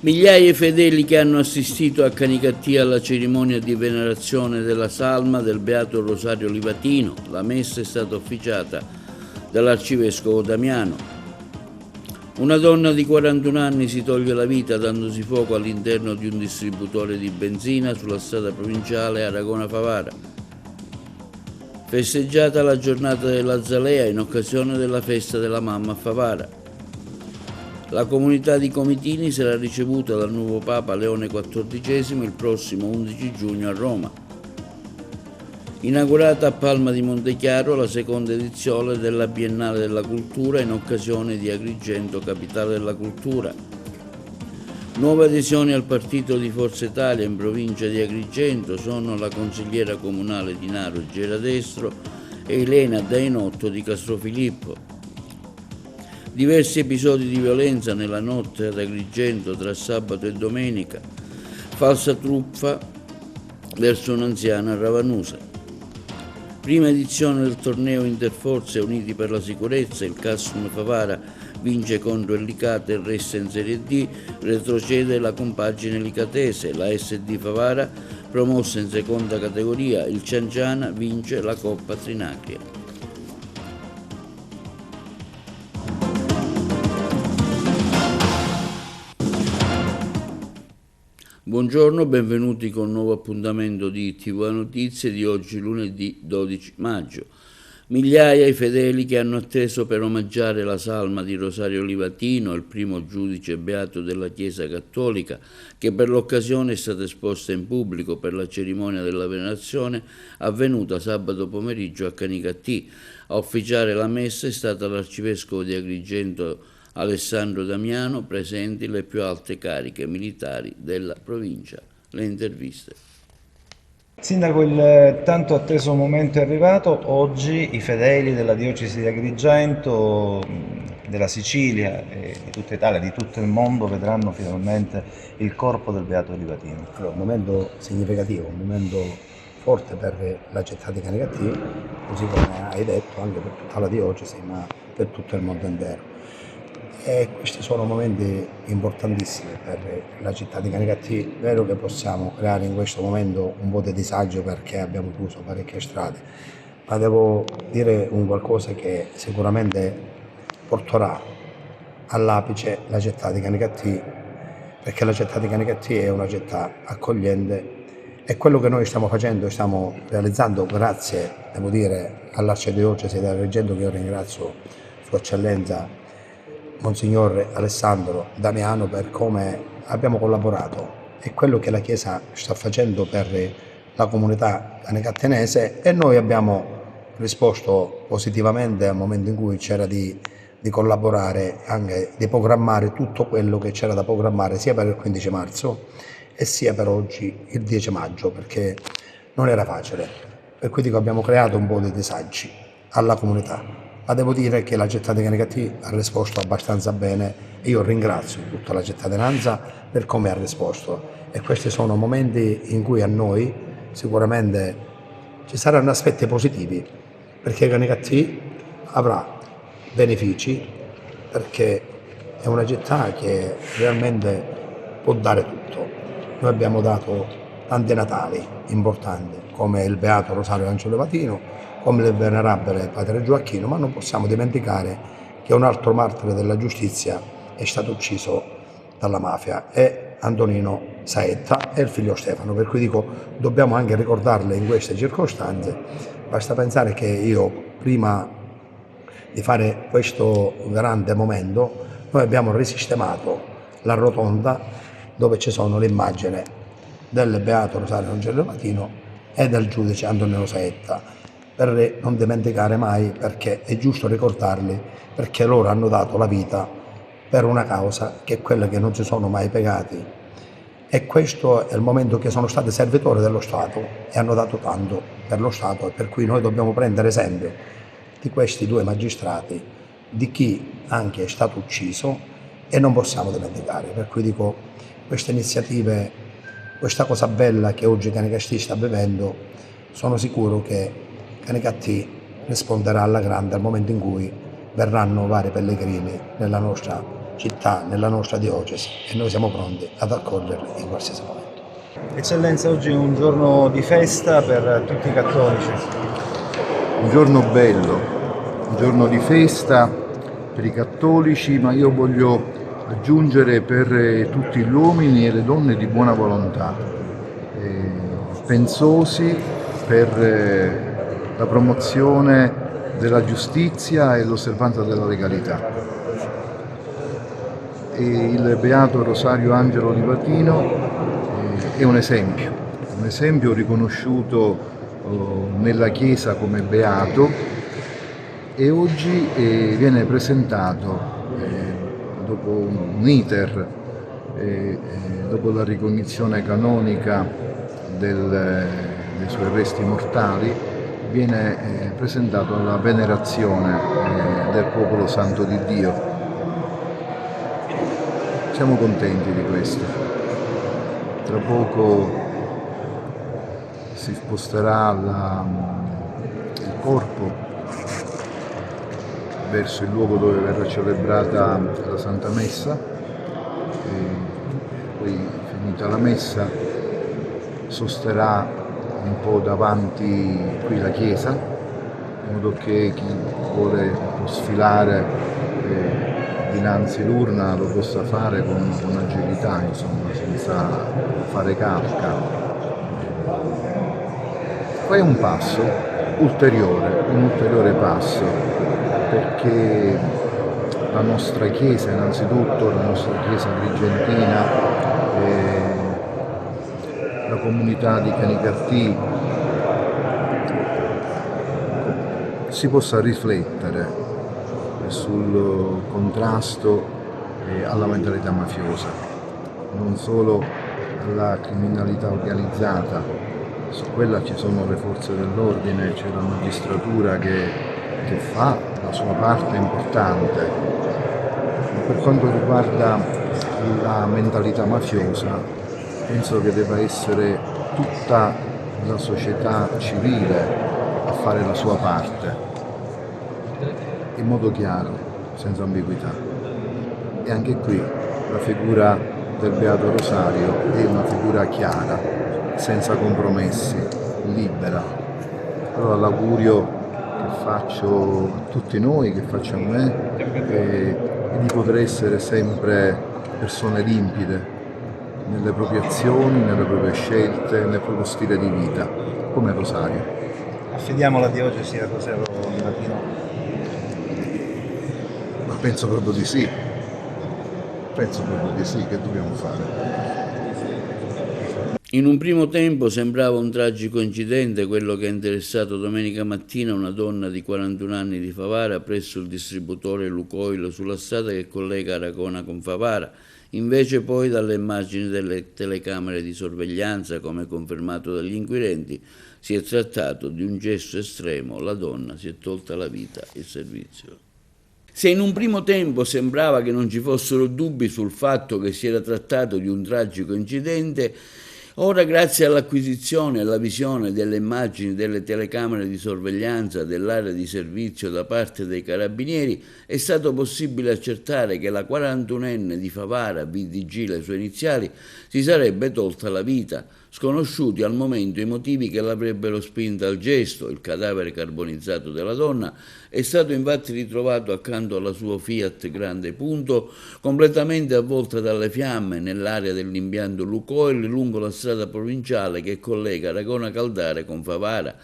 Migliaia di fedeli che hanno assistito a Canicattì alla cerimonia di venerazione della salma del Beato Rosario Livatino. La messa è stata officiata dall'arcivescovo Damiano. Una donna di 41 anni si toglie la vita dandosi fuoco all'interno di un distributore di benzina sulla strada provinciale Aragona-Favara. Festeggiata la giornata dell'Azalea in occasione della festa della mamma a Favara. La comunità di Comitini sarà ricevuta dal nuovo Papa Leone XIV il prossimo 11 giugno a Roma. Inaugurata a Palma di Montechiaro la seconda edizione della Biennale della Cultura in occasione di Agrigento, capitale della cultura. Nuove adesioni al partito di Forza Italia in provincia di Agrigento sono la consigliera comunale di Naro Geradestro e Elena Dainotto di Castrofilippo. Diversi episodi di violenza nella notte ad Agrigento tra sabato e domenica, falsa truffa verso un'anziana a Ravanusa. Prima edizione del torneo Interforze Uniti per la Sicurezza, il Cassum Favara vince contro il Licata e resta in Serie D, retrocede la compagine licatese, la SD Favara promossa in seconda categoria, il Cianciana vince la Coppa Trinacria. Buongiorno, benvenuti con un nuovo appuntamento di TV Notizie di oggi lunedì 12 maggio. Migliaia i fedeli che hanno atteso per omaggiare la salma di Rosario Livatino, il primo giudice beato della Chiesa Cattolica, che per l'occasione è stata esposta in pubblico per la cerimonia della venerazione avvenuta sabato pomeriggio a Canicattì. A officiare la messa è stata l'arcivescovo di Agrigento Alessandro Damiano, presenti le più alte cariche militari della provincia. Le interviste. Sindaco, il tanto atteso momento è arrivato. Oggi i fedeli della diocesi di Agrigento, della Sicilia e di tutta Italia, di tutto il mondo vedranno finalmente il corpo del Beato Livatino. Allora, un momento significativo, un momento forte per la città di Canicattì, così come hai detto anche per tutta la diocesi, ma per tutto il mondo intero. E questi sono momenti importantissimi per la città di Canicattì. È vero che possiamo creare in questo momento un po' di disagio perché abbiamo chiuso parecchie strade, ma devo dire un qualcosa che sicuramente porterà all'apice la città di Canicattì, perché la città di Canicattì è una città accogliente e quello che noi stiamo facendo, stiamo realizzando grazie, devo dire, all'arcidiocesi di Agrigento, che io ringrazio Sua Eccellenza Monsignor Alessandro Damiano per come abbiamo collaborato e quello che la Chiesa sta facendo per la comunità canicattenese, e noi abbiamo risposto positivamente al momento in cui c'era di collaborare, anche di programmare tutto quello che c'era da programmare sia per il 15 marzo e sia per oggi il 10 maggio, perché non era facile. Per cui dico, abbiamo creato un po' di disagi alla comunità. Ma devo dire che la città di Canicattì ha risposto abbastanza bene e io ringrazio tutta la cittadinanza per come ha risposto, e questi sono momenti in cui a noi sicuramente ci saranno aspetti positivi, perché Canicattì avrà benefici, perché è una città che realmente può dare tutto. Noi abbiamo dato tanti Natali importanti come il Beato Rosario Angelo Livatino, come il venerabile padre Gioacchino, ma non possiamo dimenticare che un altro martire della giustizia è stato ucciso dalla mafia, è Antonino Saetta e il figlio Stefano, per cui dico, dobbiamo anche ricordarle in queste circostanze. Basta pensare che io, prima di fare questo grande momento, noi abbiamo risistemato la rotonda dove ci sono l'immagine del Beato Rosario Angelo Livatino e del giudice Antonino Saetta, per non dimenticare mai, perché è giusto ricordarli, perché loro hanno dato la vita per una causa che è quella che non si sono mai piegati, e questo è il momento che sono stati servitori dello Stato e hanno dato tanto per lo Stato, e per cui noi dobbiamo prendere esempio di questi due magistrati, di chi anche è stato ucciso, e non possiamo dimenticare. Per cui dico, queste iniziative, questa cosa bella che oggi Canicattì sta vivendo, sono sicuro che Canicattì risponderà alla grande al momento in cui verranno vari pellegrini nella nostra città, nella nostra diocesi, e noi siamo pronti ad accoglierli in qualsiasi momento. Eccellenza, oggi è un giorno di festa per tutti i cattolici. Un giorno bello, un giorno di festa per i cattolici, ma io voglio aggiungere per tutti gli uomini e le donne di buona volontà, pensosi per la promozione della giustizia e l'osservanza della legalità. E il Beato Rosario Angelo Livatino è un esempio riconosciuto nella Chiesa come beato, e oggi viene presentato dopo un iter, dopo la ricognizione canonica dei suoi resti mortali, viene presentato alla venerazione del popolo santo di Dio. Siamo contenti di questo. Tra poco si sposterà il corpo verso il luogo dove verrà celebrata la Santa Messa, e poi, finita la Messa, sosterrà un po' davanti qui la chiesa, in modo che chi vuole può sfilare dinanzi l'urna lo possa fare con agilità, insomma, senza fare calca. Poi un passo ulteriore, un ulteriore passo, perché la nostra Chiesa, innanzitutto la nostra Chiesa agrigentina, la comunità di Canicattì, si possa riflettere sul contrasto alla mentalità mafiosa, non solo alla criminalità organizzata. Su quella ci sono le forze dell'ordine, c'è la magistratura che fa la sua parte importante. Per quanto riguarda la mentalità mafiosa, penso che debba essere tutta la società civile a fare la sua parte, in modo chiaro, senza ambiguità. E anche qui la figura del Beato Rosario è una figura chiara, senza compromessi, libera. Allora l'augurio che faccio a tutti noi, che faccio a me, è di poter essere sempre persone limpide nelle proprie azioni, nelle proprie scelte, nel proprio stile di vita, come Rosario. Affidiamo la diocesi a Rosario Livatino. Ma penso proprio di sì, che dobbiamo fare? In un primo tempo sembrava un tragico incidente quello che ha interessato domenica mattina una donna di 41 anni di Favara presso il distributore Lukoil sulla strada che collega Aracona con Favara. Invece poi dalle immagini delle telecamere di sorveglianza, come confermato dagli inquirenti, si è trattato di un gesto estremo, la donna si è tolta la vita in servizio. Se in un primo tempo sembrava che non ci fossero dubbi sul fatto che si era trattato di un tragico incidente, ora, grazie all'acquisizione e alla visione delle immagini delle telecamere di sorveglianza dell'area di servizio da parte dei carabinieri, è stato possibile accertare che la 41enne di Favara, VDG le sue iniziali, si sarebbe tolta la vita. Sconosciuti al momento i motivi che l'avrebbero spinta al gesto. Il cadavere carbonizzato della donna è stato infatti ritrovato accanto alla sua Fiat Grande Punto, completamente avvolta dalle fiamme nell'area dell'impianto Lukoil lungo la strada provinciale che collega Aragona Caldare con Favara.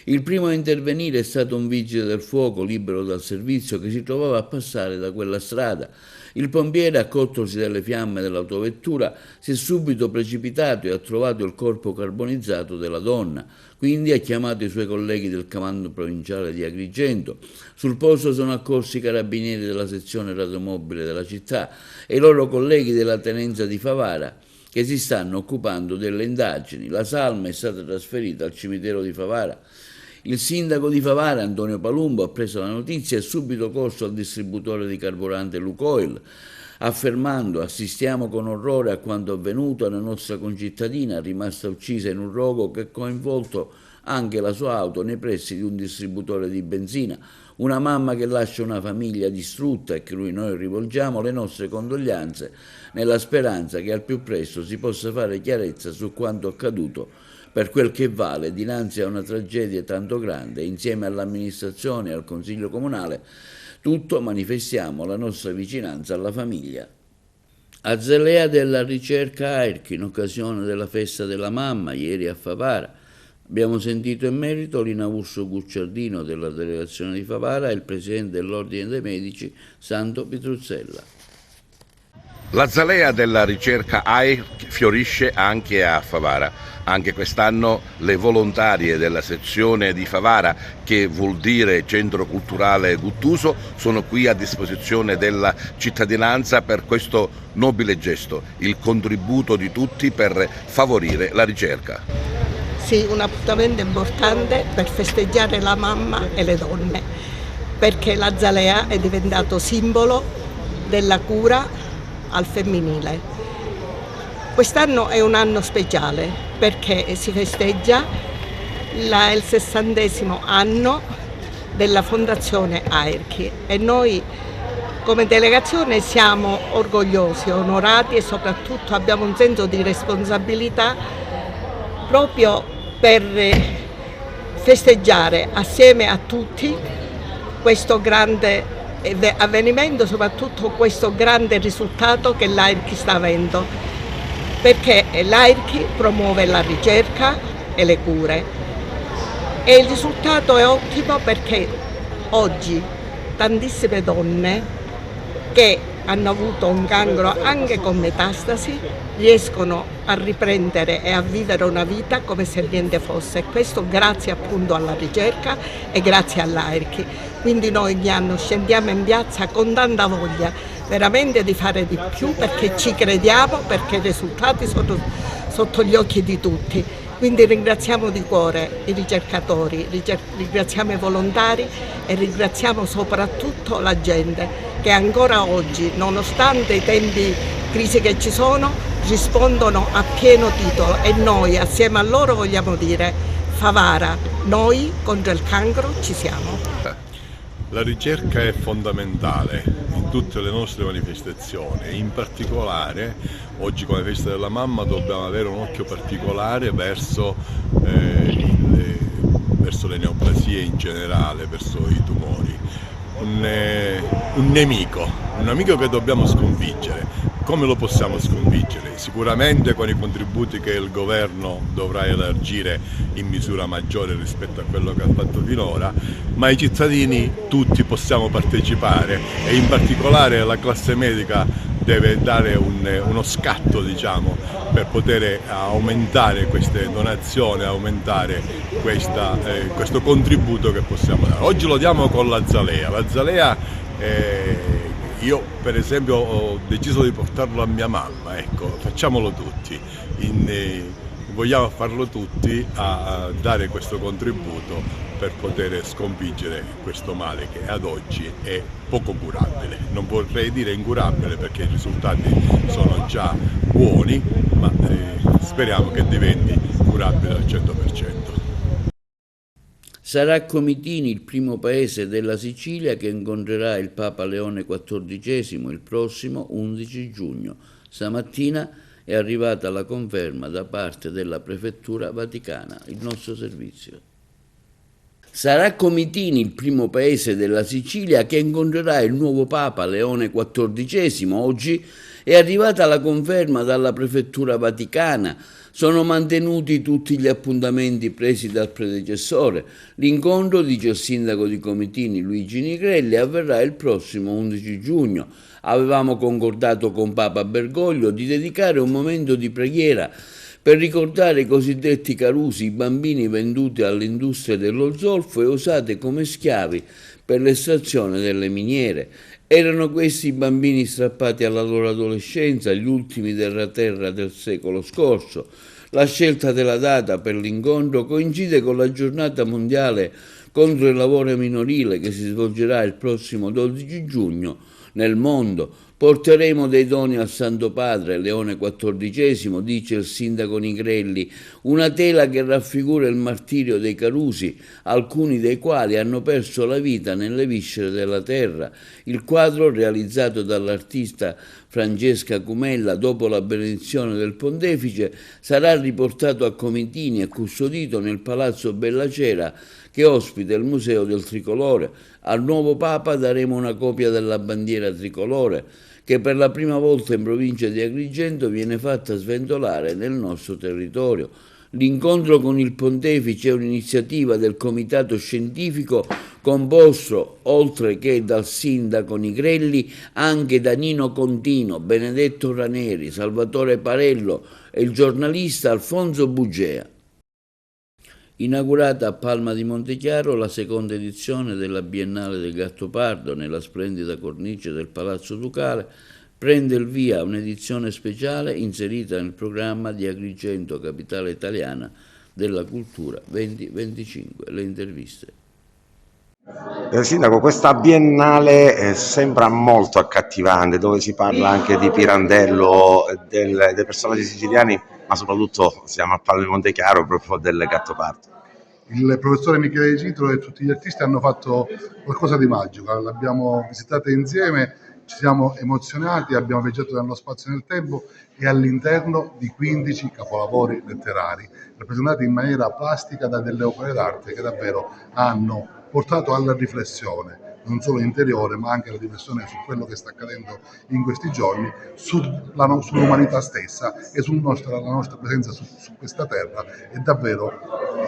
Il primo a intervenire è stato un vigile del fuoco libero dal servizio che si trovava a passare da quella strada. Il pompiere, accortosi delle fiamme dell'autovettura, si è subito precipitato e ha trovato il corpo carbonizzato della donna. Quindi ha chiamato i suoi colleghi del comando provinciale di Agrigento. Sul posto sono accorsi i carabinieri della sezione radiomobile della città e i loro colleghi della tenenza di Favara, che si stanno occupando delle indagini. La salma è stata trasferita al cimitero di Favara. Il sindaco di Favara, Antonio Palumbo, ha preso la notizia e subito corso al distributore di carburante Lukoil. affermando: assistiamo con orrore a quanto avvenuto alla nostra concittadina rimasta uccisa in un rogo che ha coinvolto anche la sua auto nei pressi di un distributore di benzina, una mamma che lascia una famiglia distrutta e che noi rivolgiamo le nostre condoglianze nella speranza che al più presto si possa fare chiarezza su quanto accaduto per quel che vale dinanzi a una tragedia tanto grande. Insieme all'amministrazione e al Consiglio Comunale tutto manifestiamo la nostra vicinanza alla famiglia. Azalea della ricerca AIRC in occasione della festa della mamma ieri a Favara. Abbiamo sentito in merito l'Inavurso Gucciardino della delegazione di Favara e il presidente dell'Ordine dei Medici Santo Pitruzzella. L'azalea della ricerca AIRC fiorisce anche a Favara. Anche quest'anno le volontarie della sezione di Favara, che vuol dire Centro Culturale Guttuso, sono qui a disposizione della cittadinanza per questo nobile gesto, il contributo di tutti per favorire la ricerca. Sì, un appuntamento importante per festeggiare la mamma e le donne, perché l'azalea è diventato simbolo della cura al femminile. Quest'anno è un anno speciale perché si festeggia il 60° anno della Fondazione AIRC e noi come delegazione siamo orgogliosi, onorati e soprattutto abbiamo un senso di responsabilità proprio per festeggiare assieme a tutti questo grande avvenimento, soprattutto questo grande risultato che l'AIRC sta avendo, perché l'AIRC promuove la ricerca e le cure e il risultato è ottimo perché oggi tantissime donne che hanno avuto un cancro anche con metastasi riescono a riprendere e a vivere una vita come se niente fosse, e questo grazie appunto alla ricerca e grazie all'AIRC. Quindi noi ogni anno scendiamo in piazza con tanta voglia veramente di fare di più perché ci crediamo, perché i risultati sono sotto gli occhi di tutti. Quindi ringraziamo di cuore i ricercatori, ringraziamo i volontari e ringraziamo soprattutto la gente che ancora oggi, nonostante i tempi crisi che ci sono, rispondono a pieno titolo e noi assieme a loro vogliamo dire: Favara, noi contro il cancro ci siamo. La ricerca è fondamentale in tutte le nostre manifestazioni, in particolare oggi come festa della mamma dobbiamo avere un occhio particolare verso le neoplasie in generale, verso i tumori. Un nemico che dobbiamo sconfiggere. Come lo possiamo sconfiggere? Sicuramente con i contributi che il governo dovrà elargire in misura maggiore rispetto a quello che ha fatto finora, ma i cittadini tutti possiamo partecipare e in particolare la classe medica deve dare uno scatto, diciamo, per poter aumentare queste donazioni, aumentare questo contributo che possiamo dare. Oggi lo diamo con l'azalea. L'azalea io per esempio ho deciso di portarlo a mia mamma, ecco, facciamolo tutti, vogliamo farlo tutti a dare questo contributo per poter sconfiggere questo male che ad oggi è poco curabile. Non vorrei dire incurabile perché i risultati sono già buoni, ma speriamo che diventi curabile al 100%. Sarà Comitini il primo paese della Sicilia che incontrerà il Papa Leone XIV il prossimo 11 giugno. Stamattina è arrivata la conferma da parte della Prefettura Vaticana, il nostro servizio. Sarà Comitini il primo paese della Sicilia che incontrerà il nuovo Papa Leone XIV. Oggi è arrivata la conferma dalla Prefettura Vaticana. Sono mantenuti tutti gli appuntamenti presi dal predecessore. L'incontro, dice il sindaco di Comitini Luigi Nigrelli, avverrà il prossimo 11 giugno. Avevamo concordato con Papa Bergoglio di dedicare un momento di preghiera per ricordare i cosiddetti carusi, i bambini venduti all'industria dello zolfo e usati come schiavi per l'estrazione delle miniere. Erano questi i bambini strappati alla loro adolescenza, gli ultimi della terra del secolo scorso. La scelta della data per l'incontro coincide con la giornata mondiale contro il lavoro minorile che si svolgerà il prossimo 12 giugno nel mondo, Porteremo dei doni al Santo Padre, Leone XIV, dice il sindaco Nigrelli, una tela che raffigura il martirio dei Carusi, alcuni dei quali hanno perso la vita nelle viscere della terra. Il quadro, realizzato dall'artista Francesca Cumella dopo la benedizione del Pontefice, sarà riportato a Comitini e custodito nel Palazzo Bellacera, che ospita il Museo del Tricolore. Al nuovo Papa daremo una copia della bandiera tricolore, che per la prima volta in provincia di Agrigento viene fatta sventolare nel nostro territorio. L'incontro con il Pontefice è un'iniziativa del Comitato Scientifico composto, oltre che dal sindaco Nigrelli, anche da Nino Contino, Benedetto Raneri, Salvatore Parello e il giornalista Alfonso Bugea. Inaugurata a Palma di Montechiaro la seconda edizione della Biennale del Gattopardo nella splendida cornice del Palazzo Ducale, prende il via un'edizione speciale inserita nel programma di Agrigento, capitale italiana della cultura 2025. Le interviste. Sindaco, questa biennale sembra molto accattivante, dove si parla anche di Pirandello, dei personaggi siciliani, ma soprattutto siamo a Palma di Montechiaro, proprio del Gattopardo. Il professore Michele Citro e tutti gli artisti hanno fatto qualcosa di magico, l'abbiamo visitata insieme, ci siamo emozionati, abbiamo viaggiato nello spazio e nel tempo e all'interno di 15 capolavori letterari, rappresentati in maniera plastica da delle opere d'arte che davvero hanno portato alla riflessione, non solo interiore, ma anche alla riflessione su quello che sta accadendo in questi giorni, sull'umanità stessa e la nostra presenza su questa terra e davvero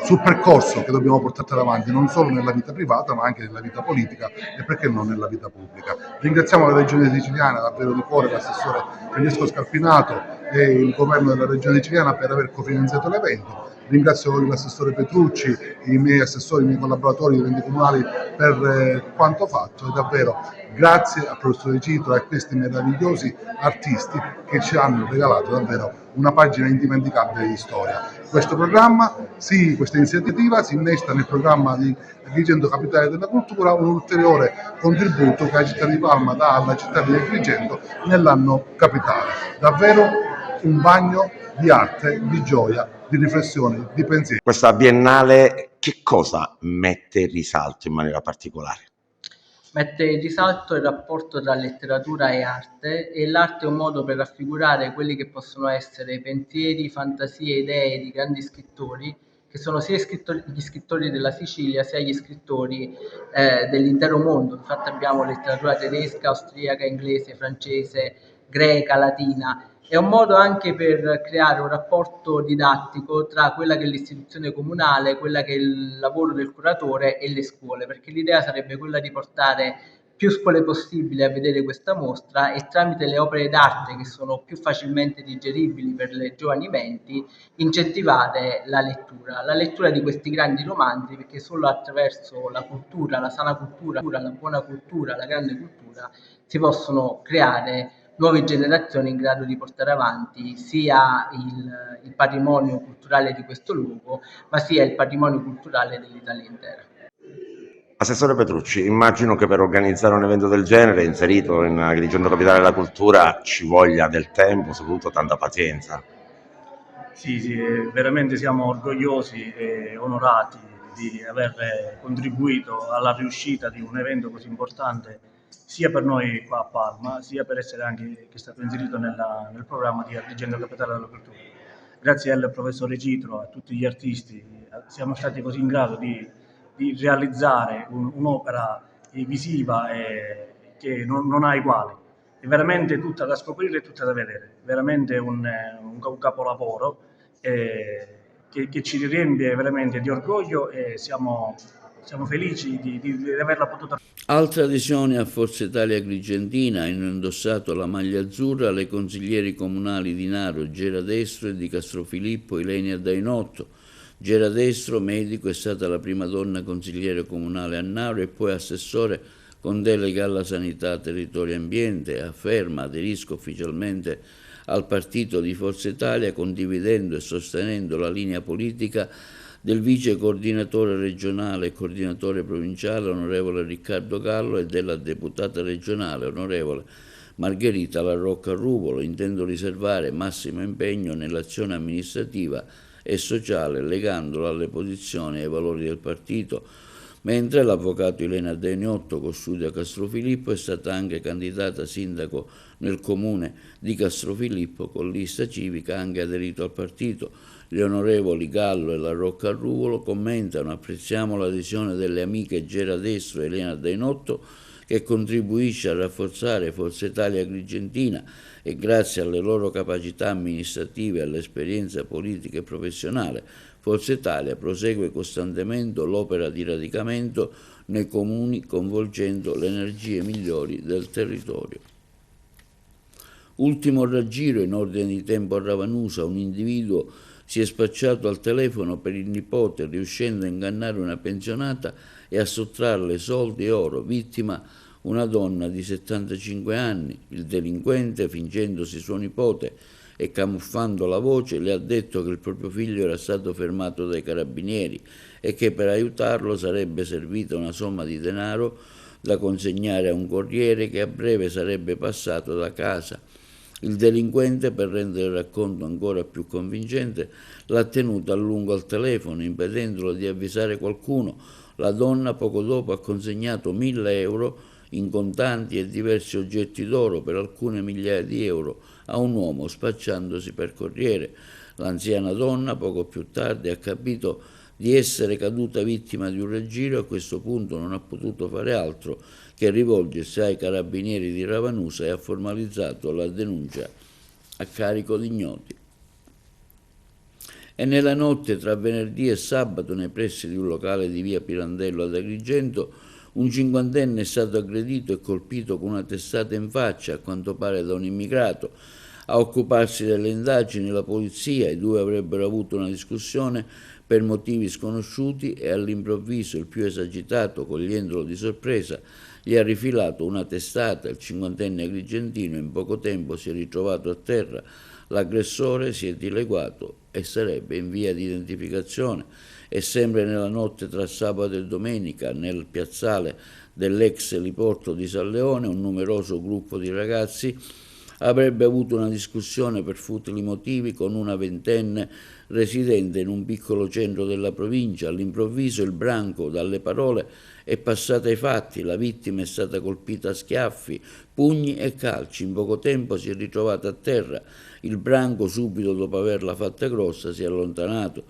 sul percorso che dobbiamo portare avanti non solo nella vita privata, ma anche nella vita politica e perché non nella vita pubblica. Ringraziamo la Regione Siciliana, davvero di cuore, l'assessore Francesco Scarpinato e il governo della Regione Siciliana per aver cofinanziato l'evento. Ringrazio l'assessore Petrucci, i miei assessori, i miei collaboratori, gli enti comunali per quanto fatto e davvero grazie al professore Citro e a questi meravigliosi artisti che ci hanno regalato davvero una pagina indimenticabile di storia. Questo programma, questa iniziativa si innesta nel programma di Agrigento Capitale della Cultura, un ulteriore contributo che la città di Palma dà alla città di Agrigento nell'anno capitale. Davvero un bagno di arte, di gioia, di riflessione, di pensiero. Questa biennale che cosa mette in risalto in maniera particolare? Mette in risalto il rapporto tra letteratura e arte, e l'arte è un modo per raffigurare quelli che possono essere pensieri, fantasie, idee di grandi scrittori, che sono sia gli scrittori della Sicilia sia gli scrittori dell'intero mondo. Infatti abbiamo letteratura tedesca, austriaca, inglese, francese, greca, latina. È un modo anche per creare un rapporto didattico tra quella che è l'istituzione comunale, quella che è il lavoro del curatore e le scuole, perché l'idea sarebbe quella di portare più scuole possibili a vedere questa mostra e tramite le opere d'arte che sono più facilmente digeribili per le giovani menti incentivare la lettura di questi grandi romanzi, perché solo attraverso la cultura, la sana cultura, la buona cultura, la grande cultura si possono creare nuove generazioni in grado di portare avanti sia il patrimonio culturale di questo luogo, ma sia il patrimonio culturale dell'Italia intera. Assessore Petrucci, immagino che per organizzare un evento del genere, inserito in Agrigento Capitale della Cultura, ci voglia del tempo, soprattutto tanta pazienza. Sì, veramente siamo orgogliosi e onorati di aver contribuito alla riuscita di un evento così importante, sia per noi qua a Palma, sia per essere anche che è stato inserito nel programma di Agrigento Capitale della Cultura. Grazie al professore Citro, a tutti gli artisti, siamo stati così in grado di realizzare un'opera visiva che non ha uguali. È veramente tutta da scoprire e tutta da vedere, veramente un capolavoro che ci riempie veramente di orgoglio e siamo felici di averla potuta. Altre adesioni a Forza Italia Agrigentina hanno indossato la maglia azzurra le consiglieri comunali di Naro, Geradestro e di Castrofilippo, Ilenia Dainotto. Geradestro, medico, è stata la prima donna consigliere comunale a Naro e poi assessore con delega alla sanità, territorio e ambiente. Afferma: aderisco ufficialmente al partito di Forza Italia condividendo e sostenendo la linea politica del vice coordinatore regionale e coordinatore provinciale onorevole Riccardo Gallo e della deputata regionale onorevole Margherita La Rocca Ruvolo. Intendo riservare massimo impegno nell'azione amministrativa e sociale legandolo alle posizioni e ai valori del partito, mentre l'avvocato Ilena Deniotto, con studio a Castrofilippo, è stata anche candidata sindaco nel comune di Castrofilippo con lista civica, anche aderito al partito. Gli onorevoli Gallo e La Rocca Ruvolo commentano: apprezziamo l'adesione delle amiche Gera Destro e Elena Deniotto, che contribuisce a rafforzare Forza Italia Agrigentina e grazie alle loro capacità amministrative e all'esperienza politica e professionale, Forza Italia prosegue costantemente l'opera di radicamento nei comuni, coinvolgendo le energie migliori del territorio. Ultimo raggiro in ordine di tempo a Ravanusa: un individuo si è spacciato al telefono per il nipote, riuscendo a ingannare una pensionata e a sottrarle soldi e oro, vittima una donna di 75 anni. Il delinquente, fingendosi suo nipote e camuffando la voce, le ha detto che il proprio figlio era stato fermato dai carabinieri e che per aiutarlo sarebbe servita una somma di denaro da consegnare a un corriere che a breve sarebbe passato da casa. Il delinquente, per rendere il racconto ancora più convincente, l'ha tenuto a lungo al telefono, impedendolo di avvisare qualcuno. La donna poco dopo ha consegnato 1.000 euro in contanti e diversi oggetti d'oro per alcune migliaia di euro a un uomo, spacciandosi per corriere. L'anziana donna poco più tardi ha capito di essere caduta vittima di un raggiro e a questo punto non ha potuto fare altro che rivolgersi ai carabinieri di Ravanusa e ha formalizzato la denuncia a carico di ignoti. E nella notte tra venerdì e sabato, nei pressi di un locale di via Pirandello ad Agrigento, un cinquantenne è stato aggredito e colpito con una testata in faccia, a quanto pare da un immigrato. A occuparsi delle indagini la polizia: i due avrebbero avuto una discussione per motivi sconosciuti e all'improvviso il più esagitato, cogliendolo di sorpresa, gli ha rifilato una testata. Il cinquantenne agrigentino in poco tempo si è ritrovato a terra. L'aggressore si è dileguato e sarebbe in via di identificazione. E sempre nella notte tra sabato e domenica, nel piazzale dell'ex eliporto di San Leone, un numeroso gruppo di ragazzi avrebbe avuto una discussione per futili motivi con una ventenne residente in un piccolo centro della provincia. All'improvviso il branco, dalle parole, è passato ai fatti. La vittima è stata colpita a schiaffi, pugni e calci. In poco tempo si è ritrovata a terra. Il branco, subito dopo averla fatta grossa, si è allontanato.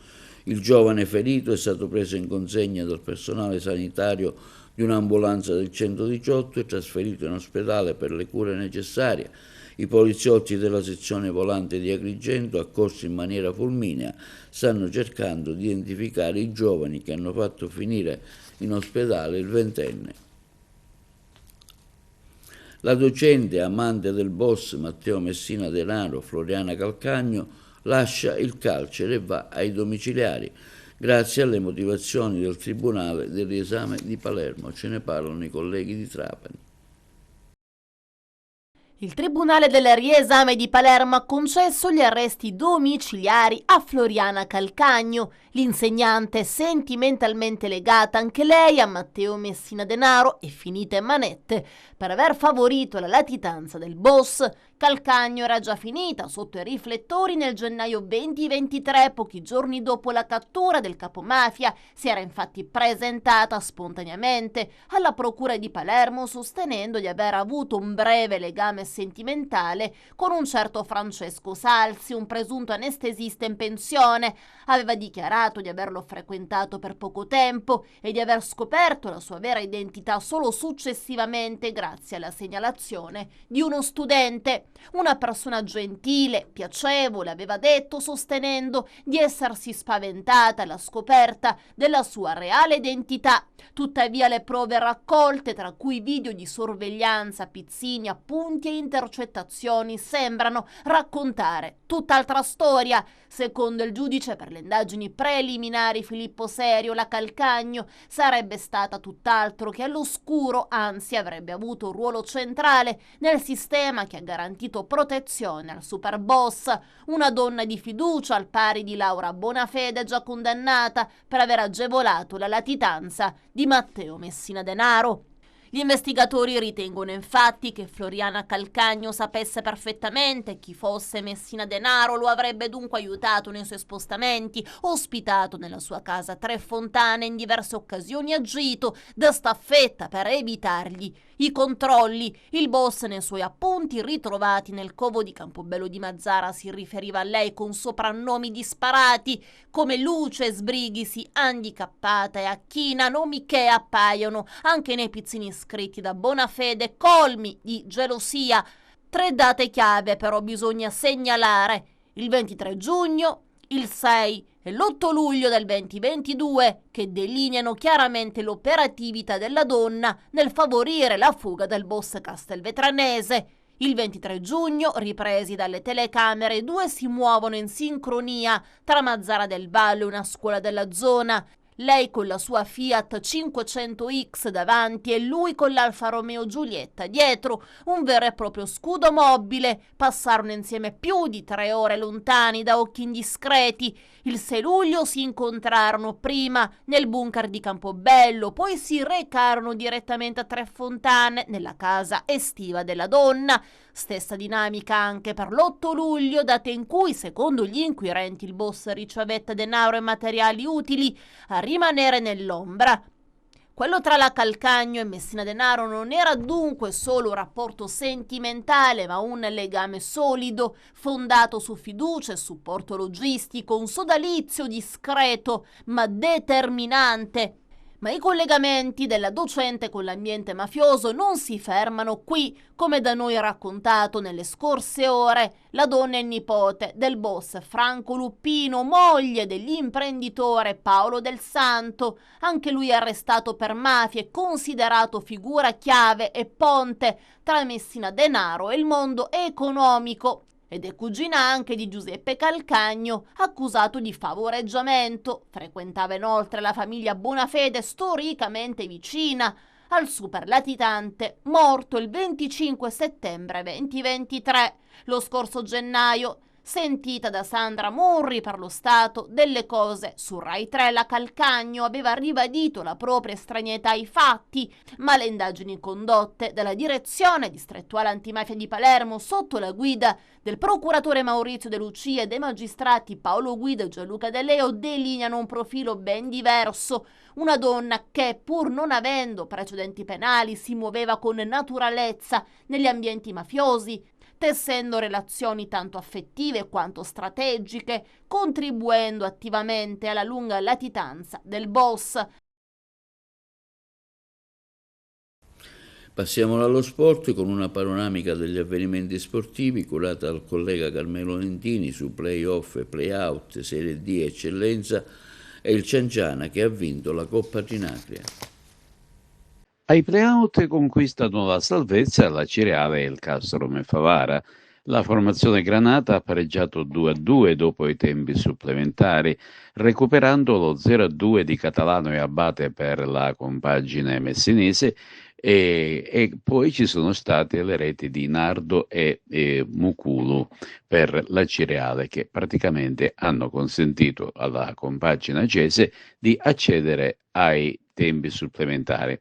Il giovane ferito è stato preso in consegna dal personale sanitario di un'ambulanza del 118 e trasferito in ospedale per le cure necessarie. I poliziotti della sezione volante di Agrigento, accorsi in maniera fulminea, stanno cercando di identificare i giovani che hanno fatto finire in ospedale il ventenne. La docente, amante del boss Matteo Messina Denaro, Floriana Calcagno, lascia il carcere e va ai domiciliari, grazie alle motivazioni del Tribunale del riesame di Palermo. Ce ne parlano i colleghi di Trapani. Il Tribunale del riesame di Palermo ha concesso gli arresti domiciliari a Floriana Calcagno, l'insegnante sentimentalmente legata anche lei a Matteo Messina Denaro e finita in manette per aver favorito la latitanza del boss. Calcagno era già finita sotto i riflettori nel gennaio 2023, pochi giorni dopo la cattura del capomafia. Si era infatti presentata spontaneamente alla procura di Palermo sostenendo di aver avuto un breve legame sentimentale con un certo Francesco Salsi, un presunto anestesista in pensione. Aveva dichiarato di averlo frequentato per poco tempo e di aver scoperto la sua vera identità solo successivamente grazie alla segnalazione di uno studente. Una persona gentile, piacevole, aveva detto, sostenendo di essersi spaventata alla scoperta della sua reale identità. Tuttavia le prove raccolte, tra cui video di sorveglianza, pizzini, appunti e intercettazioni, sembrano raccontare tutt'altra storia. Secondo il giudice per le indagini preliminari Filippo Serio, la Calcagno sarebbe stata tutt'altro che all'oscuro, anzi avrebbe avuto un ruolo centrale nel sistema che ha garantito protezione al superboss, una donna di fiducia al pari di Laura Bonafede, già condannata per aver agevolato la latitanza di Matteo Messina Denaro. Gli investigatori ritengono infatti che Floriana Calcagno sapesse perfettamente chi fosse Messina Denaro, lo avrebbe dunque aiutato nei suoi spostamenti, ospitato nella sua casa Tre Fontane in diverse occasioni, agito da staffetta per evitargli i controlli. Il boss nei suoi appunti ritrovati nel covo di Campobello di Mazara si riferiva a lei con soprannomi disparati come Luce, Sbrighisi, Handicappata e Acchina, nomi che appaiono anche nei pizzini scritti da Bonafede, colmi di gelosia. 3 date chiave però bisogna segnalare: il 23 giugno, il 6 e l'8 luglio del 2022, che delineano chiaramente l'operatività della donna nel favorire la fuga del boss castelvetranese. Il 23 giugno, ripresi dalle telecamere, 2 si muovono in sincronia tra Mazara del Vallo e una scuola della zona. Lei con la sua Fiat 500X davanti e lui con l'Alfa Romeo Giulietta dietro, un vero e proprio scudo mobile. Passarono insieme più di 3 ore lontani da occhi indiscreti. Il 6 luglio si incontrarono prima nel bunker di Campobello, poi si recarono direttamente a Tre Fontane, nella casa estiva della donna. Stessa dinamica anche per l'8 luglio, data in cui, secondo gli inquirenti, il boss ricevette denaro e materiali utili a rimanere nell'ombra. Quello tra la Calcagno e Messina Denaro non era dunque solo un rapporto sentimentale, ma un legame solido, fondato su fiducia e supporto logistico, un sodalizio discreto ma determinante. Ma i collegamenti della docente con l'ambiente mafioso non si fermano qui. Come da noi raccontato nelle scorse ore, la donna è nipote del boss Franco Luppino, moglie dell'imprenditore Paolo Del Santo, anche lui arrestato per mafia e considerato figura chiave e ponte tra Messina Denaro e il mondo economico. Ed è cugina anche di Giuseppe Calcagno, accusato di favoreggiamento. Frequentava inoltre la famiglia Bonafede, storicamente vicina al super latitante, morto il 25 settembre 2023. Lo scorso gennaio, sentita da Sandra Murri per lo stato delle cose su Rai 3, la Calcagno aveva ribadito la propria estraneità ai fatti, ma le indagini condotte dalla direzione distrettuale antimafia di Palermo sotto la guida del procuratore Maurizio De Lucia e dei magistrati Paolo Guido e Gianluca De Leo delineano un profilo ben diverso. Una donna che, pur non avendo precedenti penali, si muoveva con naturalezza negli ambienti mafiosi, tessendo relazioni tanto affettive quanto strategiche, contribuendo attivamente alla lunga latitanza del boss. Passiamo allo sport con una panoramica degli avvenimenti sportivi curata dal collega Carmelo Lentini su play-off e play-out, Serie D Eccellenza e il Cianciana che ha vinto la Coppa Ginacria. Ai play-out conquistano la salvezza la Cireale e il Castrum Favara. La formazione granata ha pareggiato 2-2 dopo i tempi supplementari, recuperando lo 0-2 di Catalano e Abate per la compagine messinese e poi ci sono state le reti di Nardo e Mukulu per la Cireale, che praticamente hanno consentito alla compagine acese di accedere ai tempi supplementari.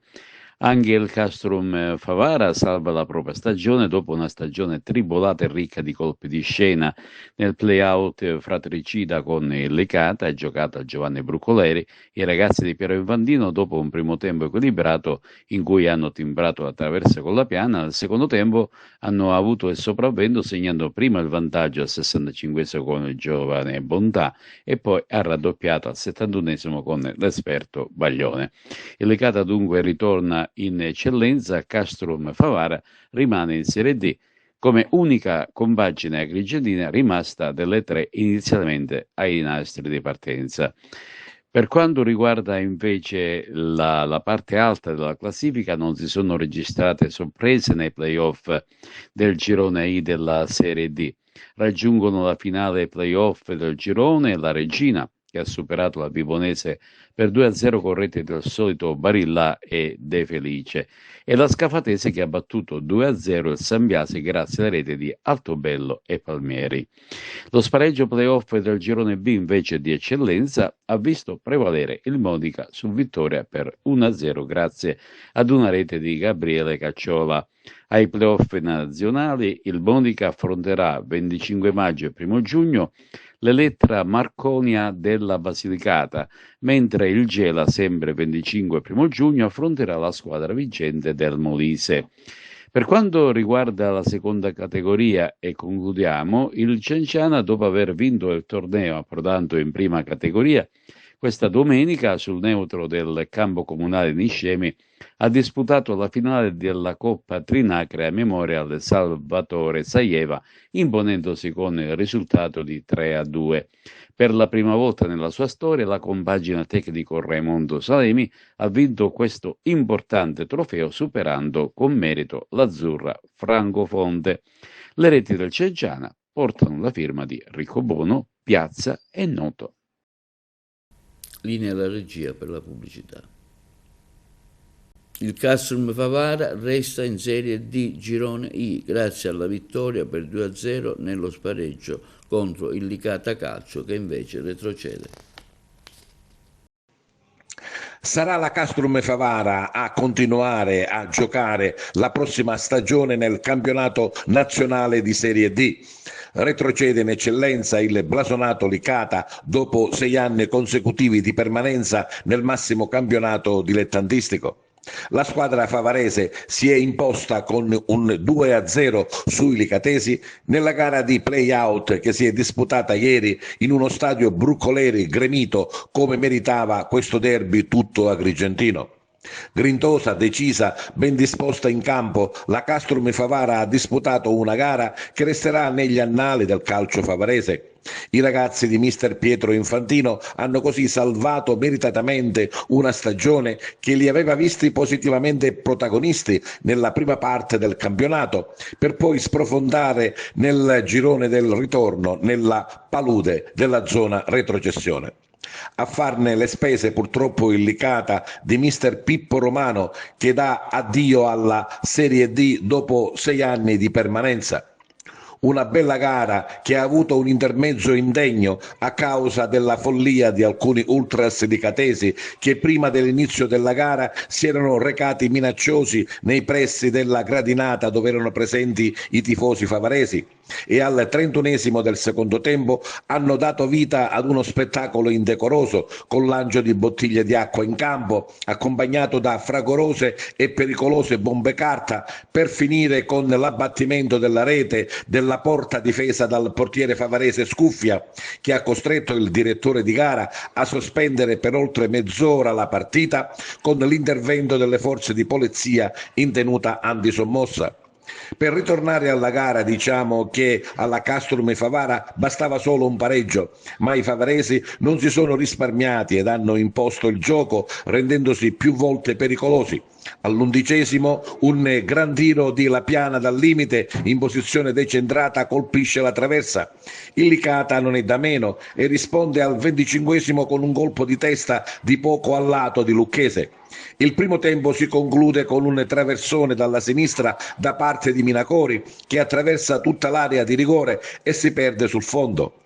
Anche il Castrum Favara salva la propria stagione dopo una stagione tribolata e ricca di colpi di scena. Nel play-out fratricida con il Licata, giocato a Giovanni Brucoleri, i ragazzi di Piero Invandino, dopo un primo tempo equilibrato in cui hanno timbrato la traversa con la piana, al secondo tempo hanno avuto il sopravvento segnando prima il vantaggio al 65esimo con il giovane Bontà e poi ha raddoppiato al 71esimo con l'esperto Baglione. Il Licata dunque ritorna in eccellenza, Castrum Favara rimane in Serie D come unica compagine agrigentina rimasta delle 3 inizialmente ai nastri di partenza. Per quanto riguarda invece la parte alta della classifica, non si sono registrate sorprese nei playoff del girone I della Serie D. Raggiungono la finale playoff del girone la Regina, che ha superato la Vibonese per 2-0 con reti del solito Barilla e De Felice, e la Scafatese che ha battuto 2-0 il Sambiase grazie alla rete di Altobello e Palmieri. Lo spareggio playoff del girone B invece di eccellenza ha visto prevalere il Modica su vittoria per 1-0 grazie ad una rete di Gabriele Cacciola. Ai playoff nazionali il Modica affronterà 25 maggio e 1 giugno l'Elettra Marconia della Basilicata, mentre il Gela, sempre 25 e 1 giugno, affronterà la squadra vincente del Molise. Per quanto riguarda la seconda categoria, e concludiamo, il Cianciana, dopo aver vinto il torneo approdando in prima categoria, questa domenica sul neutro del campo comunale di Niscemi ha disputato la finale della Coppa Trinacre a memoria del Salvatore Saieva, imponendosi con il risultato di 3-2. Per la prima volta nella sua storia la compagine tecnico Raimondo Salemi ha vinto questo importante trofeo superando con merito l'azzurra Francofonte. Le reti del Cianciana portano la firma di Riccobono, Piazza e Noto. Linea alla regia per la pubblicità. Il Castrum Favara resta in Serie D Girone I grazie alla vittoria per 2-0 nello spareggio contro il Licata Calcio che invece retrocede. Sarà la Castrum Favara a continuare a giocare la prossima stagione nel campionato nazionale di Serie D. Retrocede in eccellenza il blasonato Licata dopo 6 anni consecutivi di permanenza nel massimo campionato dilettantistico. La squadra favarese si è imposta con un 2-0 sui licatesi nella gara di play-out che si è disputata ieri in uno stadio Brucoleri gremito come meritava questo derby tutto agrigentino. Grintosa, decisa, ben disposta in campo, la Castrum Favara ha disputato una gara che resterà negli annali del calcio favarese. I ragazzi di mister Pietro Infantino hanno così salvato meritatamente una stagione che li aveva visti positivamente protagonisti nella prima parte del campionato, per poi sprofondare nel girone del ritorno nella palude della zona retrocessione. A farne le spese purtroppo il Licata di mister Pippo Romano che dà addio alla Serie D dopo 6 anni di permanenza. Una bella gara che ha avuto un intermezzo indegno a causa della follia di alcuni ultras licatesi che prima dell'inizio della gara si erano recati minacciosi nei pressi della gradinata dove erano presenti i tifosi favaresi e al 31esimo del secondo tempo hanno dato vita ad uno spettacolo indecoroso con lancio di bottiglie di acqua in campo accompagnato da fragorose e pericolose bombe carta per finire con l'abbattimento della rete della porta difesa dal portiere favarese Scuffia che ha costretto il direttore di gara a sospendere per oltre mezz'ora la partita con l'intervento delle forze di polizia in tenuta antisommossa. Per ritornare alla gara diciamo che alla Castrum Favara bastava solo un pareggio, ma i favaresi non si sono risparmiati ed hanno imposto il gioco rendendosi più volte pericolosi. All'11° un gran tiro di Lapiana dal limite in posizione decentrata colpisce la traversa. Il Licata non è da meno e risponde al 25° con un colpo di testa di poco a lato di Lucchese. Il primo tempo si conclude con un traversone dalla sinistra da parte di Minacori che attraversa tutta l'area di rigore e si perde sul fondo.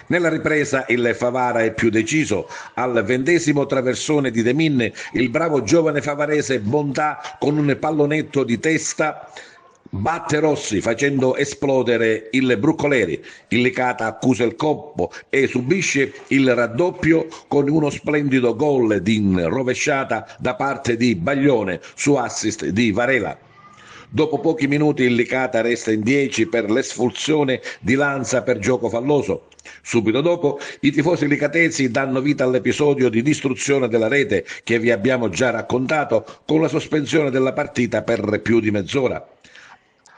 Nella ripresa il Favara è più deciso. Al 20° traversone di De Minne il bravo giovane favarese Bontà con un pallonetto di testa batte Rossi facendo esplodere il Brucoleri. Il Licata accusa il colpo e subisce il raddoppio con uno splendido gol di rovesciata da parte di Baglione su assist di Varela. Dopo pochi minuti il Licata resta in 10 per l'espulsione di Lanza per gioco falloso. Subito dopo i tifosi licatesi danno vita all'episodio di distruzione della rete che vi abbiamo già raccontato con la sospensione della partita per più di mezz'ora.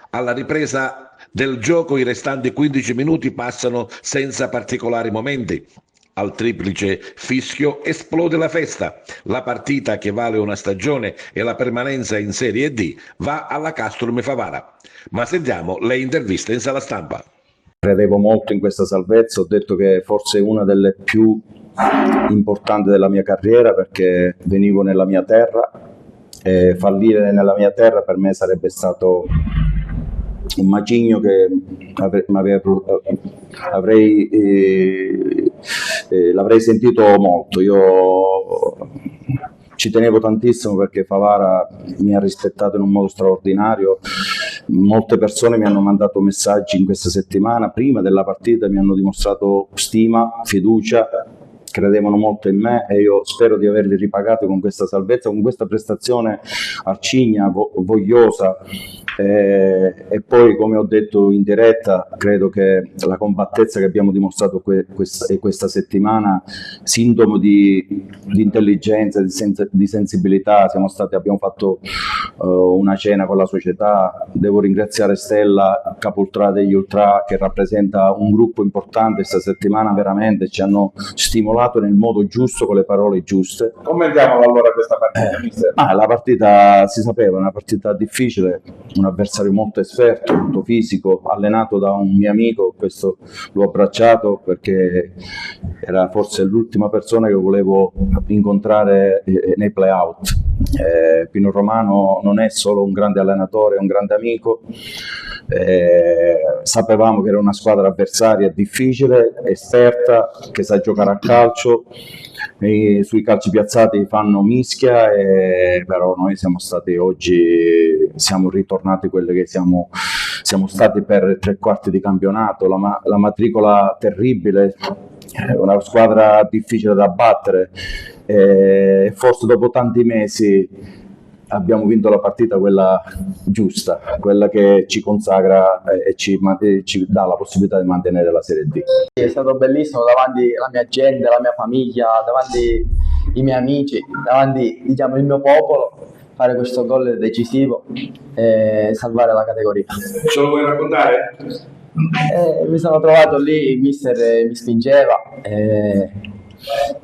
Alla ripresa del gioco i restanti 15 minuti passano senza particolari momenti. Al triplice fischio esplode la festa. La partita che vale una stagione e la permanenza in Serie D va alla Castrum Favara. Ma sentiamo le interviste in sala stampa. Credevo molto in questa salvezza, ho detto che forse è una delle più importanti della mia carriera perché venivo nella mia terra e fallire nella mia terra per me sarebbe stato un macigno che l'avrei sentito molto. Io ci tenevo tantissimo perché Favara mi ha rispettato in un modo straordinario. Molte persone mi hanno mandato messaggi in questa settimana, prima della partita mi hanno dimostrato stima, fiducia, credevano molto in me e io spero di averli ripagati con questa salvezza, con questa prestazione arcigna, vogliosa. E poi, come ho detto in diretta, credo che la compattezza che abbiamo dimostrato questa settimana, sintomo di intelligenza, di sensibilità, abbiamo fatto una cena con la società. Devo ringraziare Stella, capultrà degli Ultra, che rappresenta un gruppo importante questa settimana, veramente ci hanno stimolato nel modo giusto, con le parole giuste. Commentiamo allora questa partita, mister. La partita si sapeva, una partita difficile, un avversario molto esperto, molto fisico, allenato da un mio amico. Questo l'ho abbracciato perché era forse l'ultima persona che volevo incontrare nei play-out. Pino Romano non è solo un grande allenatore, è un grande amico. Sapevamo che era una squadra avversaria difficile, esperta, che sa giocare a calcio. Sui calci piazzati fanno mischia, però noi siamo stati oggi, siamo ritornati quelli che siamo stati per 3/4 di campionato, la matricola terribile, una squadra difficile da battere, forse dopo tanti mesi abbiamo vinto la partita, quella giusta, quella che ci consacra e ci dà la possibilità di mantenere la Serie D. È stato bellissimo davanti alla mia gente, alla mia famiglia, davanti ai miei amici, davanti il mio popolo, fare questo gol decisivo e salvare la categoria. Ce lo vuoi raccontare? Mi sono trovato lì, il mister mi spingeva,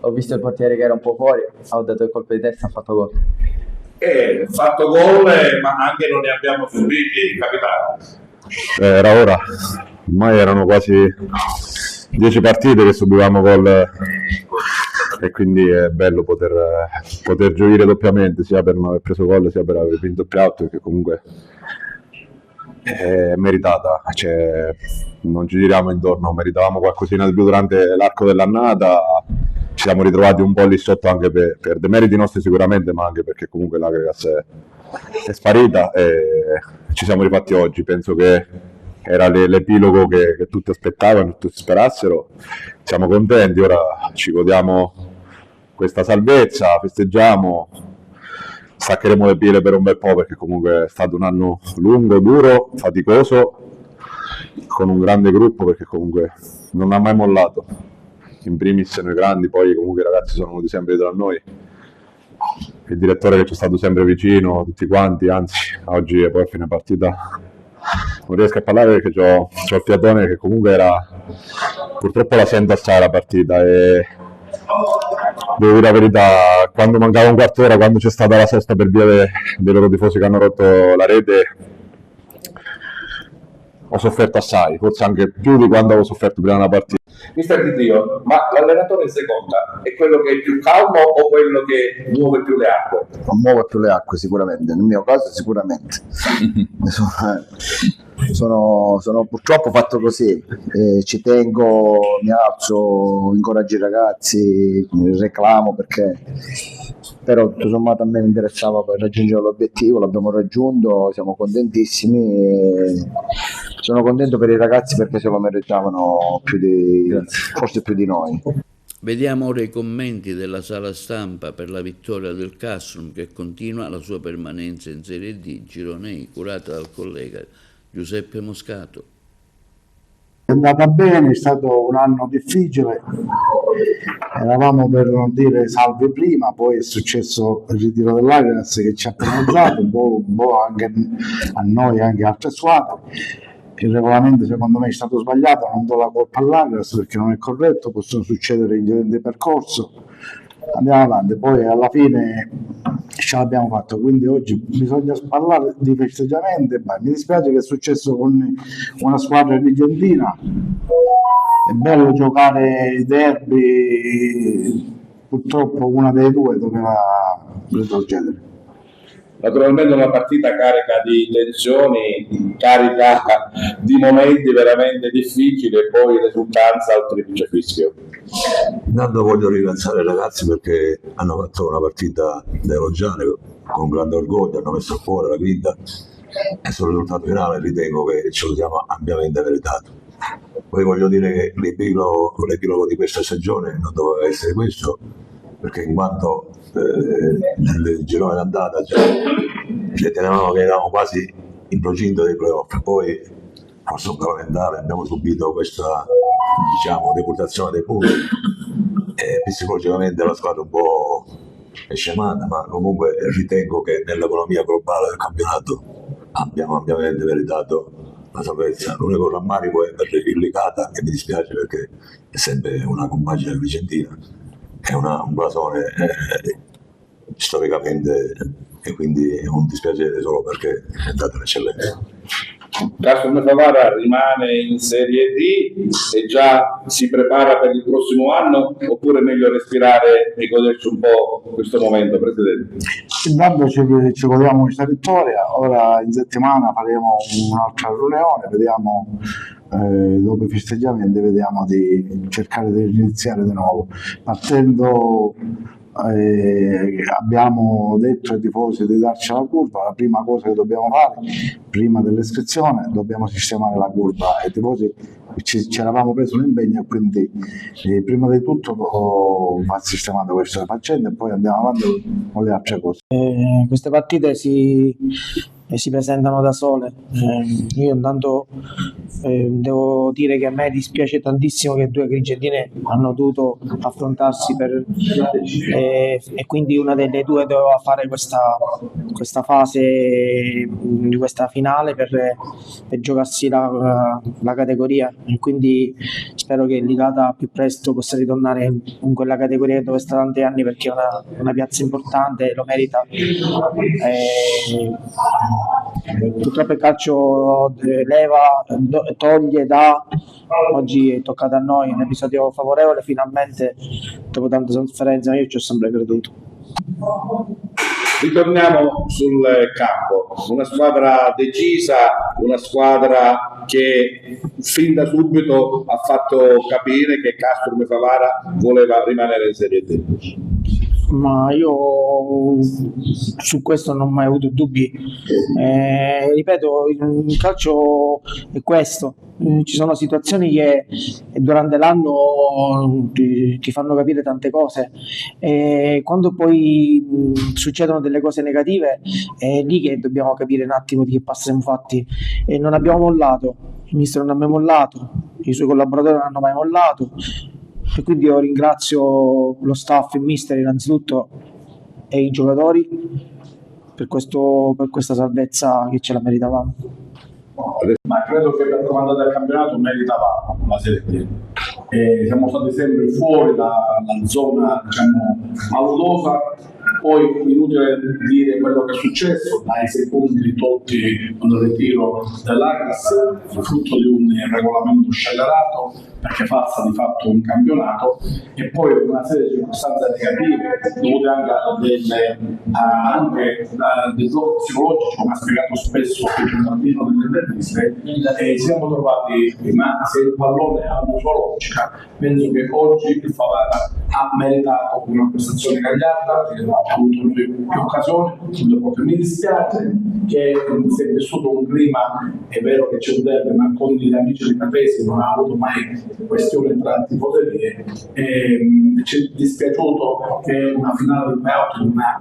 ho visto il portiere che era un po' fuori, ho dato il colpo di testa e ho fatto gol. Fatto gol, ma anche non ne abbiamo subiti, capitano. Era ora, ormai erano quasi 10 partite che subivamo gol e quindi è bello poter gioire doppiamente, sia per non aver preso gol sia per aver vinto il play-out, perché comunque è meritata, non ci giriamo intorno, meritavamo qualcosina di più durante l'arco dell'annata. Ci siamo ritrovati un po' lì sotto anche per demeriti nostri sicuramente, ma anche perché comunque l'Agrigas è sparita e ci siamo rifatti oggi. Penso che era l'epilogo che tutti aspettavano, tutti sperassero. Siamo contenti, ora ci godiamo questa salvezza, festeggiamo, staccheremo le pile per un bel po' perché comunque è stato un anno lungo, duro, faticoso, con un grande gruppo perché comunque non ha mai mollato. In primis noi grandi, poi comunque i ragazzi sono venuti sempre dietro a noi, il direttore che ci è stato sempre vicino, tutti quanti, anzi oggi poi a fine partita non riesco a parlare perché c'ho il fiatone che comunque purtroppo la sento assai la partita e devo dire la verità, quando mancava un quarto d'ora, quando c'è stata la sosta per via dei loro tifosi che hanno rotto la rete, ho sofferto assai, forse anche più di quando avevo sofferto prima della partita. Mister Di Dio, ma l'allenatore in seconda è quello che è più calmo o quello che muove più le acque? Muove più le acque sicuramente, nel mio caso sicuramente. Sono purtroppo fatto così, ci tengo, mi alzo, incoraggio i ragazzi, reclamo perché però tutto sommato a me mi interessava per raggiungere l'obiettivo, l'abbiamo raggiunto, siamo contentissimi e sono contento per i ragazzi perché se lo meritavano forse più di noi. Vediamo ora i commenti della sala stampa per la vittoria del Castrum, che continua la sua permanenza in Serie D, Girone I, curata dal collega Giuseppe Moscato. È andata bene, è stato un anno difficile, eravamo per non dire salvi prima, poi è successo il ritiro dell'Agrigas che ci ha penalizzato un po' anche a noi e anche a altre squadre. Il regolamento secondo me è stato sbagliato, non do la colpa all'Agrigas perché non è corretto, possono succedere incidenti di percorso, andiamo avanti, poi alla fine ci ce l'abbiamo fatto, quindi oggi bisogna parlare di festeggiamenti. Mi dispiace che è successo con una squadra argentina, è bello giocare i derby, purtroppo una delle due doveva retrocedere. Naturalmente una partita carica di tensioni, carica di momenti veramente difficili e poi l'esultanza al triplice fischio. Intanto voglio ringraziare i ragazzi perché hanno fatto una partita da elogiare con grande orgoglio, hanno messo a cuore la grinta e sul risultato finale ritengo che ce lo siamo ampiamente meritato. Poi voglio dire che l'epilogo di questa stagione non doveva essere questo, perché in quanto nel girone d'andata ci tenevamo che eravamo quasi in procinto dei playoff, poi forse un parlamentare abbiamo subito questa decurtazione dei punti e psicologicamente la squadra un po' è scemata, ma comunque ritengo che nell'economia globale del campionato abbiamo ampiamente meritato la salvezza. L'unico rammarico è per il Licata, che mi dispiace perché è sempre una compagine argentina, è un blasone storicamente, e quindi è un dispiacere solo perché è andata l'eccellenza. Castrum Favara rimane in Serie D e già si prepara per il prossimo anno, oppure è meglio respirare e goderci un po' questo momento, Presidente? Intanto ci godiamo questa vittoria, ora in settimana faremo un'altra riunione, vediamo dopo i festeggiamenti, vediamo di cercare di iniziare di nuovo. Partendo abbiamo detto ai tifosi di darci la curva, la prima cosa che dobbiamo fare prima dell'iscrizione dobbiamo sistemare la curva, e i tifosi ci eravamo presi un impegno e quindi prima di tutto va sistemata questa faccenda e poi andiamo avanti con le altre cose. Queste partite si presentano da sole. Io intanto devo dire che a me dispiace tantissimo che due agrigentine hanno dovuto affrontarsi e quindi una delle due doveva fare questa fase di questa finale per giocarsi la categoria, e quindi spero che il Licata più presto possa ritornare in quella categoria dove sta tanti anni, perché è una piazza importante, lo merita. Purtroppo il calcio leva, toglie, dà. Oggi è toccato a noi un episodio favorevole, finalmente dopo tanta sofferenza. Io ci ho sempre creduto. Ritorniamo sul campo, una squadra decisa, una squadra che fin da subito ha fatto capire che Castrum Favara voleva rimanere in Serie D. Ma io su questo non ho mai avuto dubbi. Ripeto, il calcio è questo. Ci sono situazioni che durante l'anno ti fanno capire tante cose, e quando poi succedono delle cose negative è lì che dobbiamo capire un attimo di che passo siamo fatti, e non abbiamo mollato, il mister non ha mai mollato, i suoi collaboratori non hanno mai mollato, e quindi io ringrazio lo staff, il mister innanzitutto e i giocatori per questa salvezza che ce la meritavamo. Ma credo che per come è andato il campionato meritavamo la Serie D. Siamo stati sempre fuori dalla zona, malodiosa. Poi inutile dire quello che è successo, dai secondi tolti con il ritiro dell'Agras, frutto di un regolamento scellerato, perché falsa di fatto un campionato, e poi una serie di circostanze negative dovute anche del blocco psicologico, come ha spiegato spesso il bambino nelle interviste, e ci siamo trovati, ma se il pallone ha una sua logica, penso che oggi il Favara ha meritato una prestazione gagliarda, che ha avuto più occasioni. Mi dispiace che si è vissuto un clima, è vero che c'è un derby, ma con gli amici di Capesi non ha avuto mai questione tra tifoserie. Ci è dispiaciuto che una finale di playoff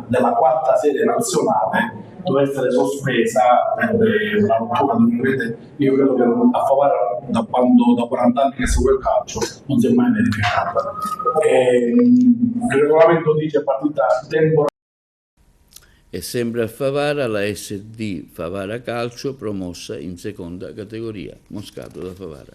della quarta serie nazionale doveva essere sospesa per la rottura di una rete. Io credo che a Favara, da 40 anni che segue il calcio, non si è mai verificata. Il regolamento dice partita temporanea. E sempre a Favara la SD Favara Calcio promossa in seconda categoria. Moscato da Favara.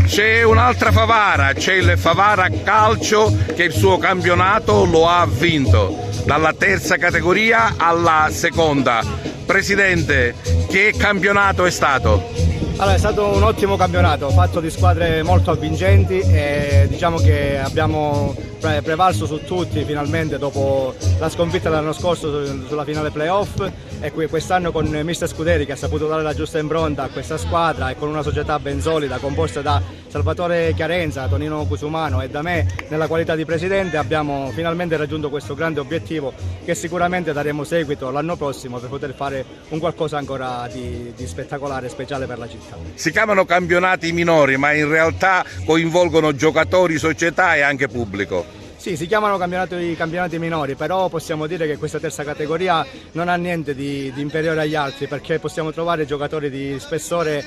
C'è un'altra Favara, c'è il Favara Calcio che il suo campionato lo ha vinto, dalla terza categoria alla seconda. Presidente, che campionato è stato? Allora, è stato un ottimo campionato, fatto di squadre molto avvincenti e diciamo che abbiamo prevalso su tutti finalmente dopo la sconfitta dell'anno scorso sulla finale playoff, e quest'anno con mister Scuderi che ha saputo dare la giusta impronta a questa squadra e con una società ben solida composta da Salvatore Chiarenza, Tonino Cusumano e da me nella qualità di presidente abbiamo finalmente raggiunto questo grande obiettivo che sicuramente daremo seguito l'anno prossimo per poter fare un qualcosa ancora di spettacolare e speciale per la città. Si chiamano campionati minori, ma in realtà coinvolgono giocatori, società e anche pubblico. Sì, si chiamano campionati minori, però possiamo dire che questa terza categoria non ha niente di inferiore agli altri, perché possiamo trovare giocatori di spessore,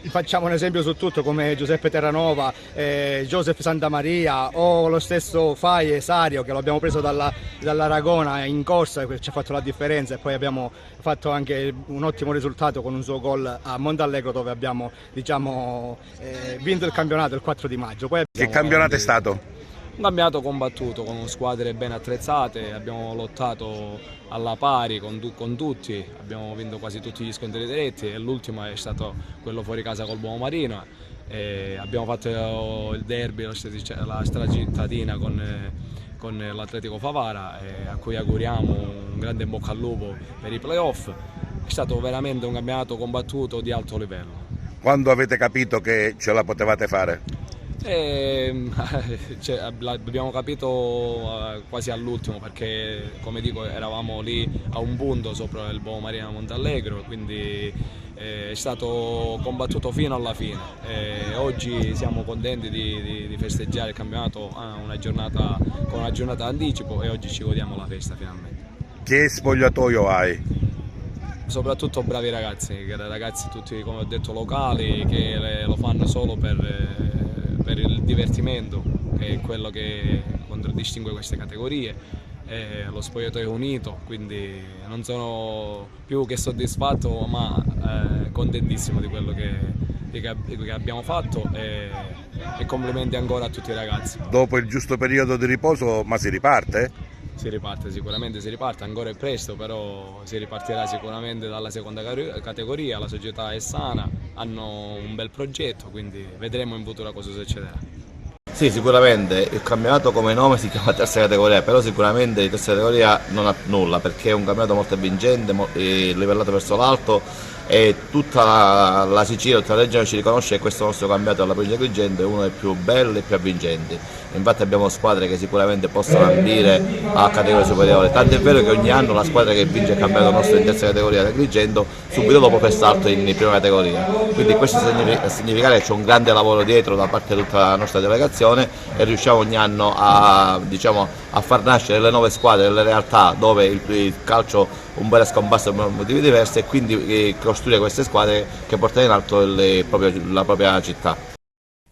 facciamo un esempio su tutto, come Giuseppe Terranova, Joseph Santamaria o lo stesso Fai e Sario, che lo abbiamo preso dall'Aragona in corsa, che ci ha fatto la differenza, e poi abbiamo fatto anche un ottimo risultato con un suo gol a Montallegro, dove abbiamo vinto il campionato il 4 di maggio. Che campionato è stato? Un campionato combattuto con squadre ben attrezzate, abbiamo lottato alla pari con tutti, abbiamo vinto quasi tutti gli scontri diretti e l'ultimo è stato quello fuori casa col Bovo Marino. Abbiamo fatto il derby, la stracittadina con l'Atletico Favara, a cui auguriamo un grande in bocca al lupo per i playoff. È stato veramente un campionato combattuto di alto livello. Quando avete capito che ce la potevate fare? Abbiamo capito quasi all'ultimo, perché come dico eravamo lì a un punto sopra il Bovo Marino Montallegro, quindi è stato combattuto fino alla fine. Oggi siamo contenti di festeggiare il campionato con una giornata d'anticipo, e oggi ci godiamo la festa finalmente. Che spogliatoio hai? Soprattutto bravi ragazzi tutti, come ho detto, locali, che lo fanno solo per il divertimento, che è quello che contraddistingue queste categorie. Lo spogliatoio è unito, quindi non sono più che soddisfatto, ma contentissimo di quello che abbiamo fatto, e complimenti ancora a tutti i ragazzi. Dopo il giusto periodo di riposo, ma si riparte? Si riparte, sicuramente si riparte, ancora è presto, però si ripartirà sicuramente dalla seconda categoria. La società è sana, hanno un bel progetto, quindi vedremo in futuro cosa succederà. Sì, sicuramente il campionato come nome si chiama terza categoria, però sicuramente di terza categoria non ha nulla, perché è un campionato molto avvincente, livellato verso l'alto, e tutta la Sicilia, tutta la regione ci riconosce che questo nostro campionato della provincia di Agrigento è uno dei più belli e più avvincenti. Infatti abbiamo squadre che sicuramente possono ambire a categorie superiori, tanto è vero che ogni anno la squadra che vince il campionato nostro in terza categoria di Agrigento subito dopo fa salto in prima categoria, quindi questo significa che c'è un grande lavoro dietro da parte di tutta la nostra delegazione, e riusciamo ogni anno a far nascere le nuove squadre, le realtà dove il calcio un po' è scomparso per motivi diversi, e quindi costruire queste squadre che portano in alto la propria città.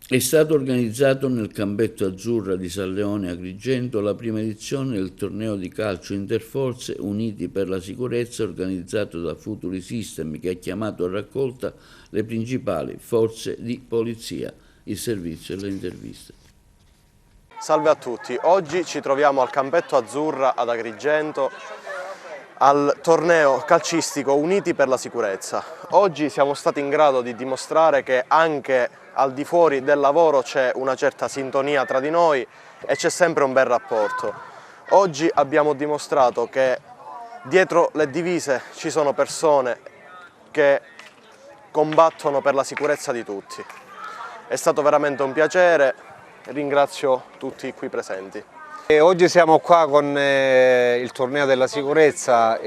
È stato organizzato nel campetto Azzurra di San Leone Agrigento la prima edizione del torneo di calcio Interforze Uniti per la Sicurezza, organizzato da Futuri System, che ha chiamato a raccolta le principali forze di polizia. Il servizio e le interviste. Salve a tutti, oggi ci troviamo al campetto Azzurra ad Agrigento al torneo calcistico Uniti per la Sicurezza. Oggi siamo stati in grado di dimostrare che anche al di fuori del lavoro c'è una certa sintonia tra di noi e c'è sempre un bel rapporto. Oggi abbiamo dimostrato che dietro le divise ci sono persone che combattono per la sicurezza di tutti. È stato veramente un piacere, ringrazio tutti qui presenti. Oggi siamo qua con il torneo della sicurezza,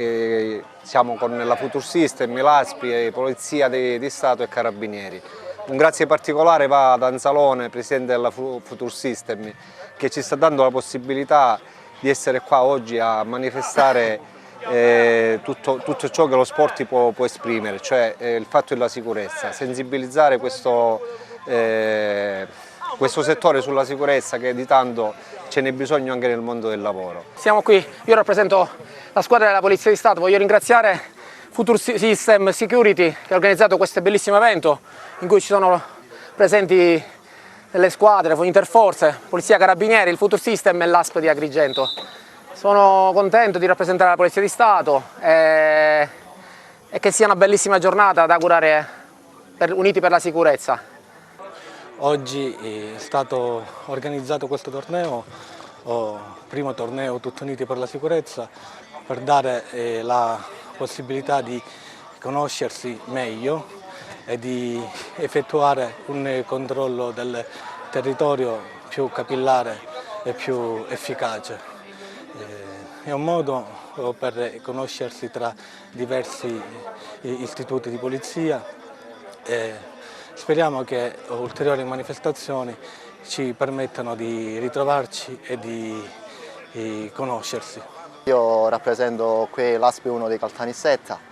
siamo con la Futur System, l'ASPI, Polizia di Stato e Carabinieri. Un grazie particolare va ad Anzalone, presidente della Futur System, che ci sta dando la possibilità di essere qua oggi a manifestare tutto ciò che lo sport può esprimere, cioè il fatto della sicurezza, sensibilizzare questo settore sulla sicurezza, che di tanto ce n'è bisogno anche nel mondo del lavoro. Siamo qui, io rappresento la squadra della Polizia di Stato, voglio ringraziare Futur System Security che ha organizzato questo bellissimo evento in cui ci sono rappresenti delle squadre, Interforze, Polizia Carabinieri, il Future System e l'ASP di Agrigento. Sono contento di rappresentare la Polizia di Stato e che sia una bellissima giornata da augurare per Uniti per la Sicurezza. Oggi è stato organizzato questo torneo, primo torneo Tutti Uniti per la Sicurezza, per dare la possibilità di conoscersi meglio e di effettuare un controllo del territorio più capillare e più efficace. È un modo per conoscersi tra diversi istituti di polizia e speriamo che ulteriori manifestazioni ci permettano di ritrovarci e di conoscersi. Io rappresento qui l'ASP 1 di Caltanissetta,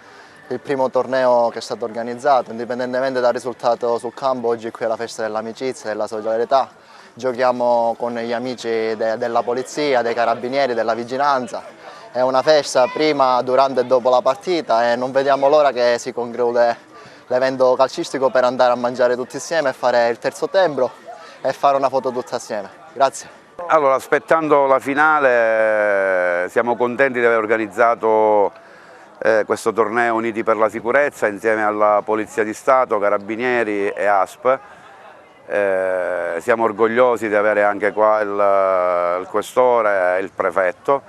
il primo torneo che è stato organizzato, indipendentemente dal risultato sul campo. Oggi qui è la festa dell'amicizia e della solidarietà. Giochiamo con gli amici della polizia, dei carabinieri, della vigilanza. È una festa prima, durante e dopo la partita e non vediamo l'ora che si conclude l'evento calcistico per andare a mangiare tutti insieme e fare il terzo timbro e fare una foto tutti assieme. Grazie. Allora, aspettando la finale, siamo contenti di aver organizzato questo torneo Uniti per la Sicurezza insieme alla Polizia di Stato, Carabinieri e ASP. Siamo orgogliosi di avere anche qua il questore e il prefetto.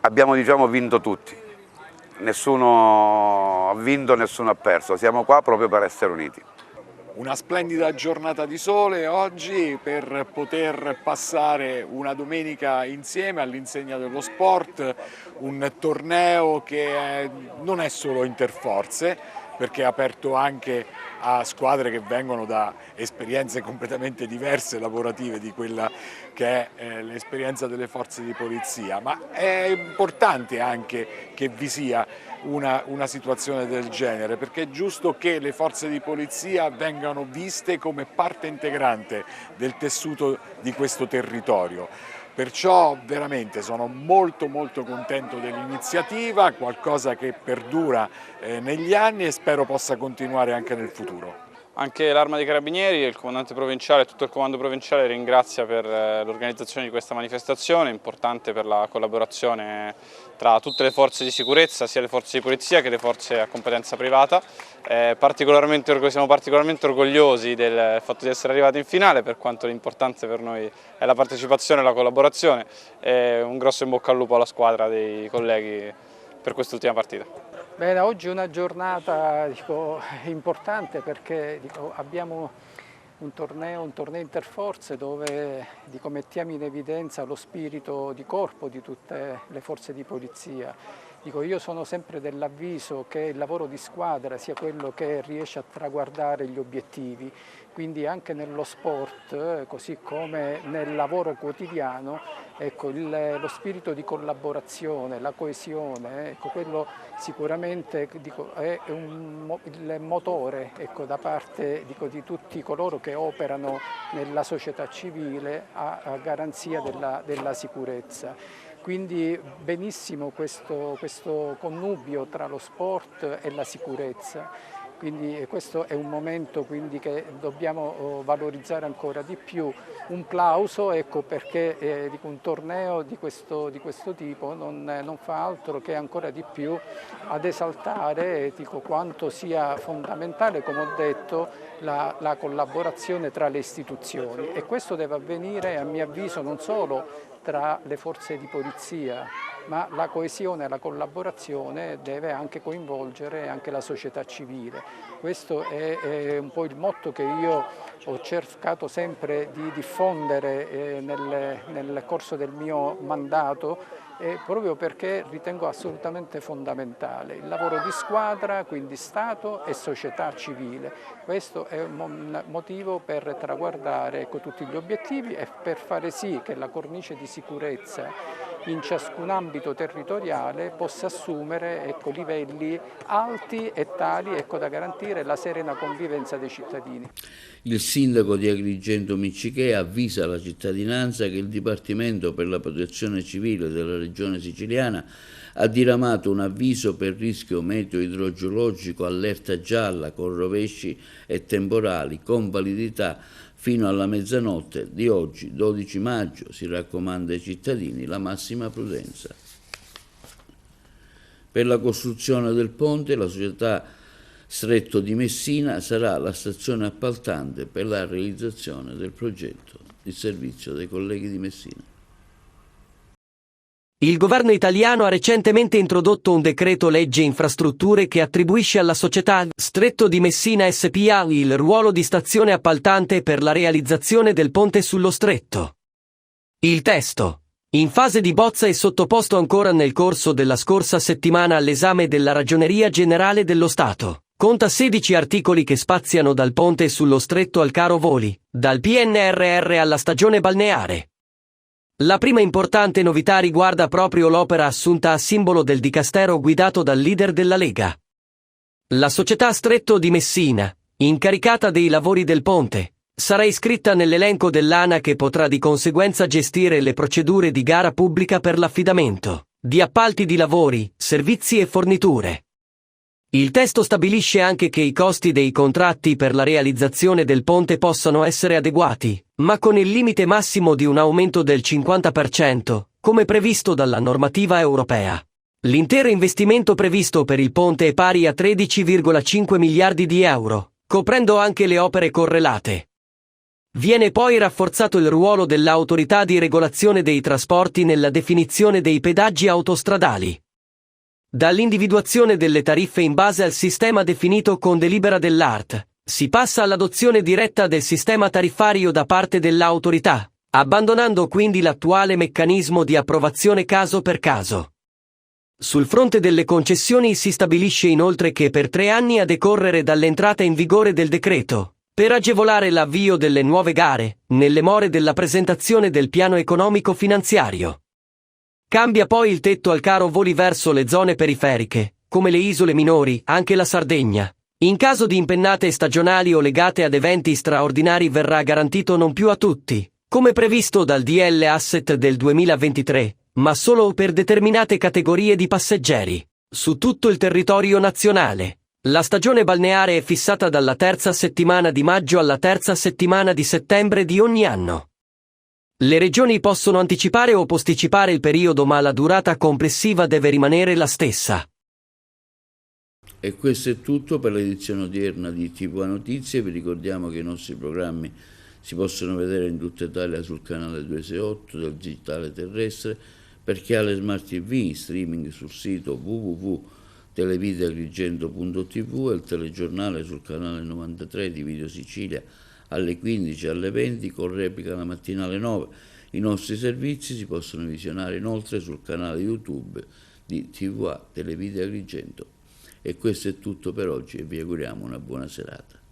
Abbiamo vinto tutti, nessuno ha vinto, nessuno ha perso, siamo qua proprio per essere uniti. Una splendida giornata di sole oggi per poter passare una domenica insieme all'insegna dello sport, un torneo che non è solo interforze, perché è aperto anche a squadre che vengono da esperienze completamente diverse lavorative di quella che è l'esperienza delle forze di polizia, ma è importante anche che vi sia una situazione del genere, perché è giusto che le forze di polizia vengano viste come parte integrante del tessuto di questo territorio. Perciò veramente sono molto contento dell'iniziativa, qualcosa che perdura negli anni e spero possa continuare anche nel futuro. Anche l'Arma dei Carabinieri, il comandante provinciale e tutto il comando provinciale ringrazia per l'organizzazione di questa manifestazione, importante per la collaborazione tra tutte le forze di sicurezza, sia le forze di polizia che le forze a competenza privata. Siamo particolarmente orgogliosi del fatto di essere arrivati in finale, per quanto l'importante per noi è la partecipazione e la collaborazione. Un grosso in bocca al lupo alla squadra dei colleghi per quest'ultima partita. Bene, oggi è una giornata importante perché abbiamo un torneo interforze dove mettiamo in evidenza lo spirito di corpo di tutte le forze di polizia. Io sono sempre dell'avviso che il lavoro di squadra sia quello che riesce a traguardare gli obiettivi, quindi anche nello sport, così come nel lavoro quotidiano, lo spirito di collaborazione, la coesione, quello sicuramente è il motore da parte di tutti coloro che operano nella società civile a garanzia della sicurezza. Quindi benissimo questo connubio tra lo sport e la sicurezza. Quindi questo è un momento che dobbiamo valorizzare ancora di più. Un plauso perché un torneo di questo tipo non fa altro che ancora di più ad esaltare quanto sia fondamentale, come ho detto, la collaborazione tra le istituzioni, e questo deve avvenire, a mio avviso, non solo tra le forze di polizia, ma la coesione e la collaborazione deve anche coinvolgere anche la società civile. Questo è un po' il motto che io ho cercato sempre di diffondere nel corso del mio mandato, proprio perché ritengo assolutamente fondamentale il lavoro di squadra, quindi Stato e società civile. Questo è un motivo per traguardare tutti gli obiettivi e per fare sì che la cornice di sicurezza in ciascun ambito territoriale possa assumere livelli alti e tali da garantire la serena convivenza dei cittadini. Il sindaco di Agrigento Miccichè avvisa la cittadinanza che il Dipartimento per la Protezione Civile della Regione Siciliana ha diramato un avviso per rischio meteo idrogeologico allerta gialla con rovesci e temporali con validità fino alla mezzanotte di oggi, 12 maggio. Si raccomanda ai cittadini la massima prudenza. Per la costruzione del ponte, la società Stretto di Messina sarà la stazione appaltante per la realizzazione del progetto di servizio dei colleghi di Messina. Il governo italiano ha recentemente introdotto un decreto legge infrastrutture che attribuisce alla società Stretto di Messina SpA il ruolo di stazione appaltante per la realizzazione del ponte sullo stretto. Il testo, in fase di bozza e sottoposto ancora nel corso della scorsa settimana all'esame della Ragioneria Generale dello Stato, conta 16 articoli che spaziano dal ponte sullo stretto al caro voli, dal PNRR alla stagione balneare. La prima importante novità riguarda proprio l'opera assunta a simbolo del dicastero guidato dal leader della Lega. La società Stretto di Messina, incaricata dei lavori del ponte, sarà iscritta nell'elenco dell'ANA che potrà di conseguenza gestire le procedure di gara pubblica per l'affidamento di appalti di lavori, servizi e forniture. Il testo stabilisce anche che i costi dei contratti per la realizzazione del ponte possano essere adeguati, ma con il limite massimo di un aumento del 50%, come previsto dalla normativa europea. L'intero investimento previsto per il ponte è pari a 13,5 miliardi di euro, coprendo anche le opere correlate. Viene poi rafforzato il ruolo dell'autorità di regolazione dei trasporti nella definizione dei pedaggi autostradali. Dall'individuazione delle tariffe in base al sistema definito con delibera dell'ART, si passa all'adozione diretta del sistema tariffario da parte dell'autorità, abbandonando quindi l'attuale meccanismo di approvazione caso per caso. Sul fronte delle concessioni si stabilisce inoltre che per 3 anni a decorrere dall'entrata in vigore del decreto, per agevolare l'avvio delle nuove gare, nelle more della presentazione del piano economico-finanziario. Cambia poi il tetto al caro voli verso le zone periferiche, come le isole minori, anche la Sardegna. In caso di impennate stagionali o legate ad eventi straordinari verrà garantito non più a tutti, come previsto dal DL Asset del 2023, ma solo per determinate categorie di passeggeri, su tutto il territorio nazionale. La stagione balneare è fissata dalla terza settimana di maggio alla terza settimana di settembre di ogni anno. Le regioni possono anticipare o posticipare il periodo, ma la durata complessiva deve rimanere la stessa. E questo è tutto per l'edizione odierna di TV Notizie. Vi ricordiamo che i nostri programmi si possono vedere in tutta Italia sul canale 268 del digitale terrestre, per chi ha le smart TV, streaming sul sito www.televideagrigento.tv e il telegiornale sul canale 93 di Video Sicilia alle 15 e alle 20 con replica la mattina alle 9. I nostri servizi si possono visionare inoltre sul canale YouTube di TVA Televide Agrigento. E questo è tutto per oggi e vi auguriamo una buona serata.